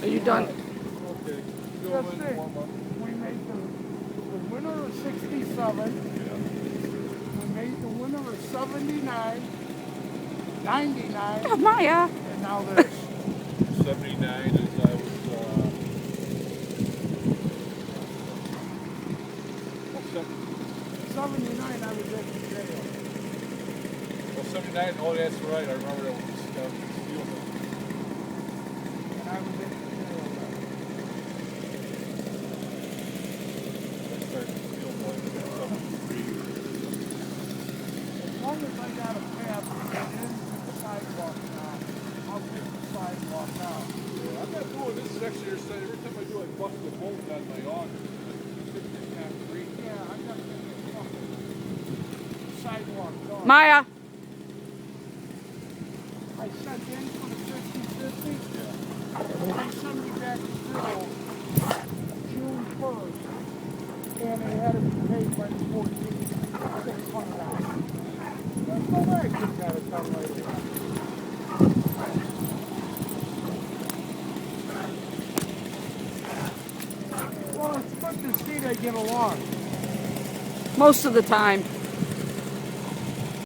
Are you done? Okay. That's it. We made the winner of 67. We made the winner of 79, 99, Oh, Maya. and now this. 79 is I was. 79, I was at the jail. Well, 79. Oh, that's right. I remember that was steel. And I was at the jail. I started steel boy. 73. As long as I got a path to get into the sidewalk now, I'll take the sidewalk out. Yeah, I'm not doing this section here. So every time I do, I bust the bolt on my auger. Yeah, I'm not going to get fucking sidewalk done. Maya. I sent in for the 50-50. They sent me back the bill June 1st. And it had to be paid by the 14th. $600. There's no way I could have got it done like that. Well, it's good to see they get along. Most of the time.